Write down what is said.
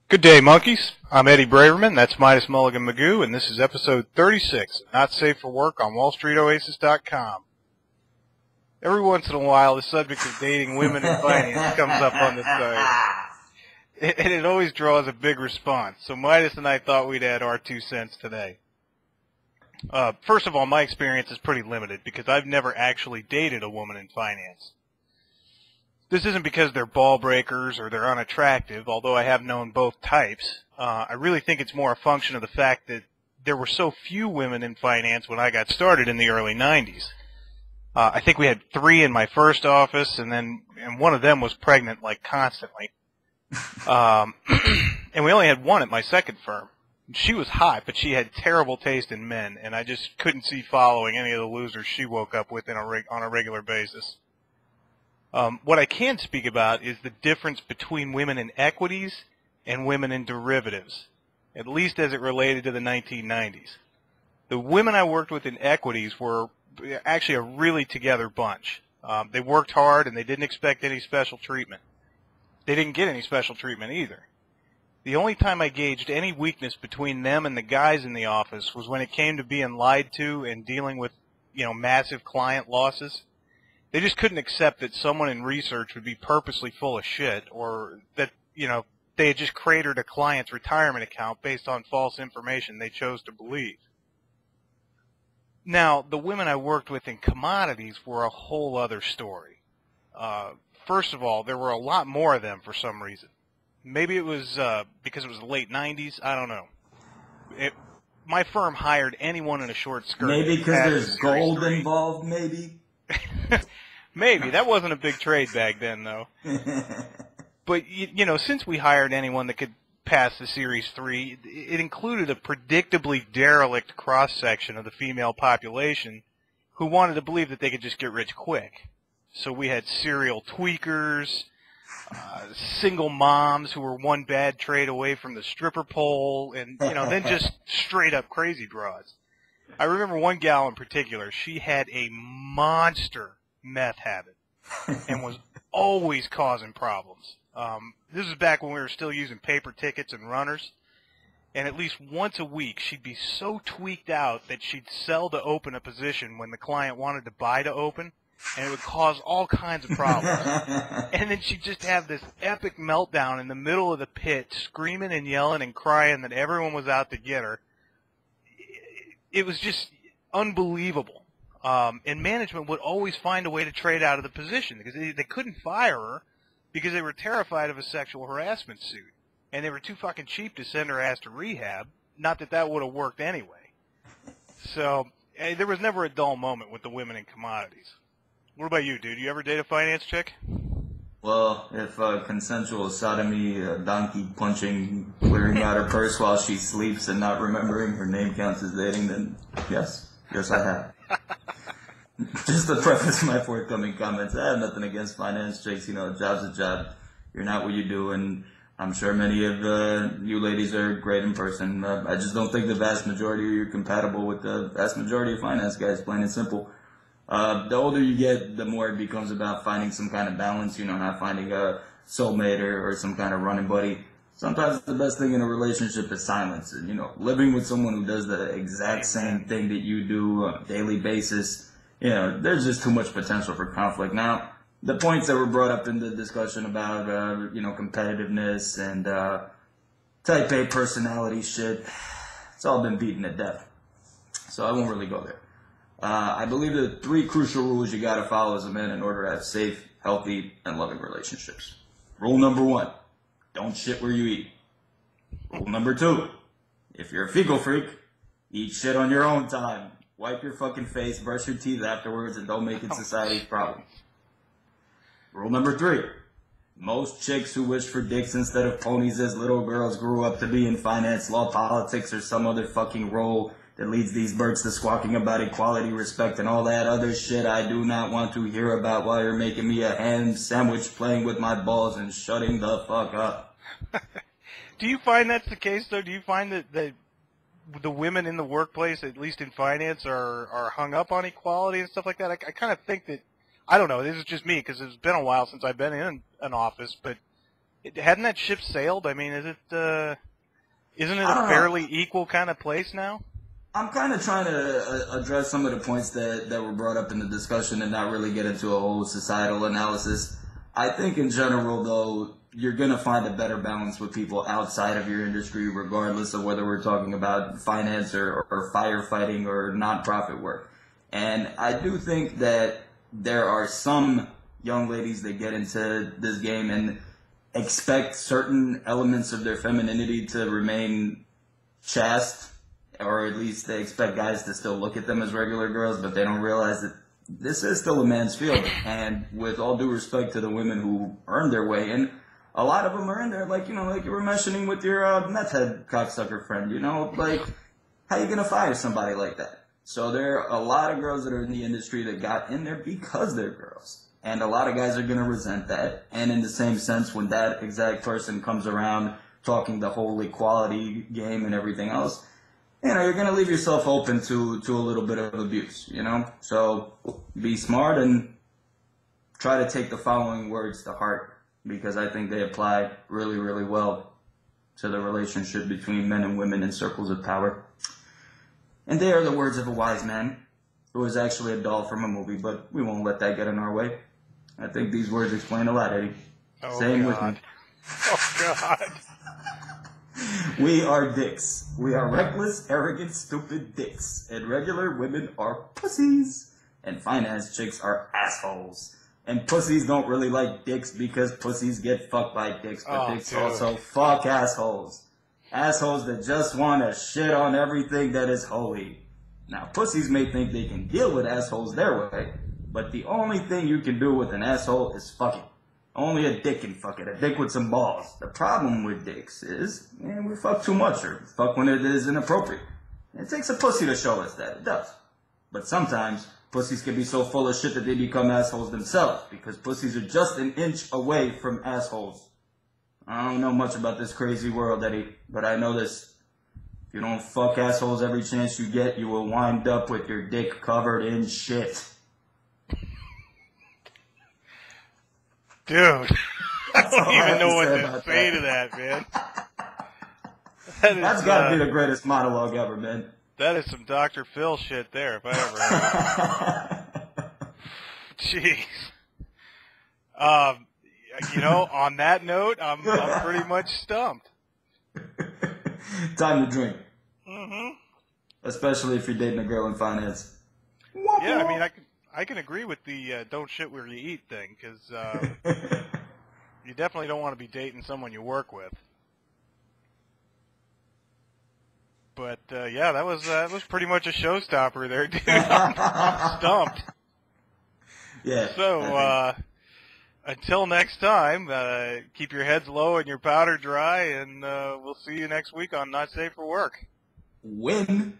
Good day, monkeys. I'm Eddie Braverman. That's Midas Mulligan Magoo, and this is episode 36, Not Safe for Work on WallStreetOasis.com. Every once in a while, the subject of dating women in finance comes up on the site, and it always draws a big response. So Midas and I thought we'd add our 2 cents today. First of all, my experience is pretty limited because I've never actually dated a woman in finance. This isn't because they're ball breakers or they're unattractive, although I have known both types. I really think it's more a function of the fact that there were so few women in finance when I got started in the early 90s. I think we had 3 in my first office, and one of them was pregnant like constantly. And we only had 1 at my second firm. She was hot, but she had terrible taste in men, and I just couldn't see following any of the losers she woke up with on a regular basis. What I can speak about is the difference between women in equities and women in derivatives, at least as it related to the 1990s. The women I worked with in equities were actually a really together bunch. They worked hard and they didn't expect any special treatment. They didn't get any special treatment either. The only time I gauged any weakness between them and the guys in the office was when it came to being lied to and dealing with, massive client losses. They just couldn't accept that someone in research would be purposely full of shit, or that, they had just cratered a client's retirement account based on false information they chose to believe. Now, the women I worked with in commodities were a whole other story. First of all, there were a lot more of them for some reason. Maybe it was because it was the late 90s. I don't know. My firm hired anyone in a short skirt. Maybe because there's gold involved, maybe? Maybe. That wasn't a big trade back then, though. But, since we hired anyone that could pass the Series 3, it included a predictably derelict cross-section of the female population who wanted to believe that they could just get rich quick. So we had serial tweakers, single moms who were one bad trade away from the stripper pole, and, then just straight-up crazy broads. I remember one gal in particular. She had a monster meth habit and was always causing problems. This was back when we were still using paper tickets and runners. And at least once a week, she'd be so tweaked out that she'd sell to open a position when the client wanted to buy to open, and it would cause all kinds of problems. And then she'd just have this epic meltdown in the middle of the pit, screaming and yelling and crying that everyone was out to get her. It was just unbelievable. And management would always find a way to trade out of the position because they couldn't fire her because they were terrified of a sexual harassment suit. And they were too fucking cheap to send her ass to rehab. Not that that would have worked anyway. So there was never a dull moment with the women in commodities. What about you, dude? You ever date a finance chick? Well, if consensual sodomy, donkey punching, clearing out her purse while she sleeps and not remembering her name counts as dating, then yes I have. Just to preface my forthcoming comments, I have nothing against finance chicks. Job's a job. You're not what you do, and I'm sure many of you ladies are great in person. I just don't think the vast majority of you are compatible with the vast majority of finance guys, plain and simple. The older you get, the more it becomes about finding some kind of balance, not finding a soulmate or some kind of running buddy. Sometimes the best thing in a relationship is silence. And, living with someone who does the exact same thing that you do on a daily basis, there's just too much potential for conflict. Now, the points that were brought up in the discussion about, competitiveness and type A personality shit, it's all been beaten to death. So I won't really go there. I believe the 3 crucial rules you gotta follow as a man in order to have safe, healthy, and loving relationships. Rule number 1, don't shit where you eat. Rule number 2, if you're a fecal freak, eat shit on your own time. Wipe your fucking face, brush your teeth afterwards, and don't make it society's problem. Rule number 3, most chicks who wish for dicks instead of ponies as little girls grew up to be in finance, law, politics, or some other fucking role that leads these birds to squawking about equality, respect, and all that other shit I do not want to hear about while you're making me a ham sandwich, playing with my balls, and shutting the fuck up. Do you find that's the case, though? Do you find that the women in the workplace, at least in finance, are hung up on equality and stuff like that? I kind of think that, I don't know, this is just me, because it's been a while since I've been in an office, but Hadn't that ship sailed? I mean, isn't it a fairly equal kind of place now? I'm kind of trying to address some of the points that were brought up in the discussion and not really get into a whole societal analysis. I think in general, though, you're going to find a better balance with people outside of your industry, regardless of whether we're talking about finance or firefighting or nonprofit work. And I do think that there are some young ladies that get into this game and expect certain elements of their femininity to remain chaste, or at least they expect guys to still look at them as regular girls, but they don't realize that this is still a man's field. And with all due respect to the women who earned their way in, a lot of them are in there, like you were mentioning with your meth head cocksucker friend, like, how you going to fire somebody like that? So there are a lot of girls that are in the industry that got in there because they're girls. And a lot of guys are going to resent that. And in the same sense, when that exact person comes around talking the whole equality game and everything else, you're going to leave yourself open to a little bit of abuse, So be smart and try to take the following words to heart, because I think they apply really, really well to the relationship between men and women in circles of power. And they are the words of a wise man, who was actually a doll from a movie, but we won't let that get in our way. I think these words explain a lot, Eddie. Say them with me. Oh, God. We are dicks. We are reckless, arrogant, stupid dicks. And regular women are pussies. And finance chicks are assholes. And pussies don't really like dicks because pussies get fucked by dicks. But dicks also fuck assholes. Assholes that just want to shit on everything that is holy. Now, pussies may think they can deal with assholes their way, but the only thing you can do with an asshole is fuck it. Only a dick can fuck it. A dick with some balls. The problem with dicks is, we fuck too much or fuck when it is inappropriate. It takes a pussy to show us that. It does. But sometimes, pussies can be so full of shit that they become assholes themselves, because pussies are just an inch away from assholes. I don't know much about this crazy world, Eddie, but I know this. If you don't fuck assholes every chance you get, you will wind up with your dick covered in shit. Dude, I don't even know what to say to that, man. That's got to be the greatest monologue ever, man. That is some Dr. Phil shit there, if I ever heard it. Jeez. On that note, I'm pretty much stumped. Time to drink. Mm-hmm. Especially if you're dating a girl in finance. Yeah, I mean, I can agree with the don't shit where you eat thing, because you definitely don't want to be dating someone you work with. But yeah, that was pretty much a showstopper there, dude. I'm stumped. Yeah. So until next time, keep your heads low and your powder dry, and we'll see you next week on Not Safe for Work. Win.